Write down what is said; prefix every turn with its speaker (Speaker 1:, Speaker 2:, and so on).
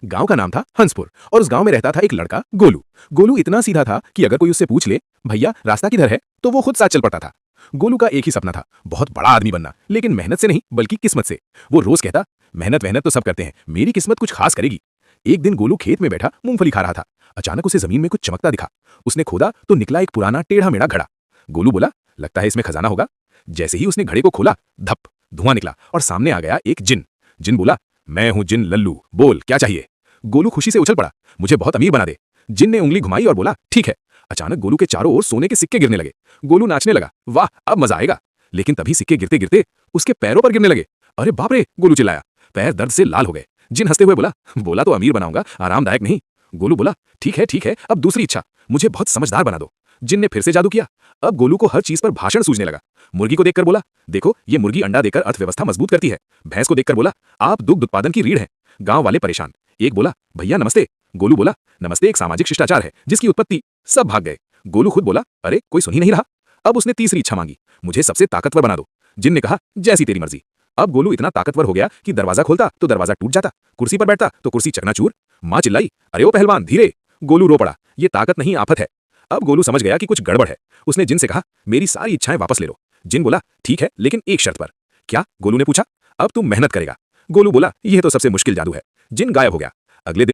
Speaker 1: गांव का नाम था हंसपुर और उस गांव में रहता था एक लड़का गोलू। गोलू इतना सीधा था कि अगर कोई उससे पूछ ले भैया रास्ता किधर है तो वो खुद साथ चल पड़ता था। गोलू का एक ही सपना था, बहुत बड़ा आदमी बनना, लेकिन मेहनत से नहीं बल्कि किस्मत से। वो रोज कहता मेहनत वहनत तो सब करते हैं, मेरी किस्मत कुछ खास करेगी। एक दिन गोलू खेत में बैठा मूंगफली खा रहा था। अचानक उसे जमीन में कुछ चमकता दिखा। उसने खोदा तो निकला एक पुराना टेढ़ा मेढ़ा घड़ा। गोलू बोला लगता है इसमें खजाना होगा। जैसे ही उसने घड़े को खोला धप, धुआं निकला और सामने आ गया एक जिन। जिन बोला मैं हूं जिन लल्लू, बोल क्या चाहिए। गोलू खुशी से उछल पड़ा, मुझे बहुत अमीर बना दे। जिन ने उंगली घुमाई और बोला ठीक है। अचानक गोलू के चारों ओर सोने के सिक्के गिरने लगे। गोलू नाचने लगा, वाह अब मजा आएगा। लेकिन तभी सिक्के गिरते गिरते उसके पैरों पर गिरने लगे। अरे बाप रे, गोलू चिल्लाया। पैर दर्द से लाल हो गए। जिन हंसते हुए बोला बोला तो अमीर बनाऊंगा, आरामदायक नहीं। गोलू बोला ठीक है, अब दूसरी इच्छा, मुझे बहुत समझदार बना दो। जिन ने फिर से जादू किया। अब गोलू को हर चीज पर भाषण सूझने लगा। मुर्गी को देखकर बोला देखो ये मुर्गी अंडा देकर अर्थव्यवस्था मजबूत करती है। भैंस को देखकर बोला आप दुग्ध उत्पादन की रीढ़ हैं। गांव वाले परेशान। एक बोला भैया नमस्ते। गोलू बोला नमस्ते एक सामाजिक शिष्टाचार है जिसकी उत्पत्ति। सब भाग गए। गोलू खुद बोला अरे कोई सुन ही नहीं रहा। अब उसने तीसरी इच्छा मांगी, मुझे सबसे ताकतवर बना दो। जिन ने कहा जैसी तेरी मर्जी। अब गोलू इतना ताकतवर हो गया कि दरवाजा खोलता तो दरवाजा टूट जाता, कुर्सी पर बैठता तो कुर्सी चकनाचूर। मां चिल्लाई अरे ओ पहलवान धीरे। गोलू रो पड़ा, ये ताकत नहीं आफत है। अब गोलू समझ गया कि कुछ गड़बड़ है। उसने जिन से कहा मेरी सारी इच्छाएं वापस ले लो। जिन बोला ठीक है लेकिन एक शर्त पर। क्या? गोलू ने पूछा। अब तुम मेहनत करेगा। गोलू बोला यह तो सबसे मुश्किल जादू है। जिन गायब हो गया। अगले दिन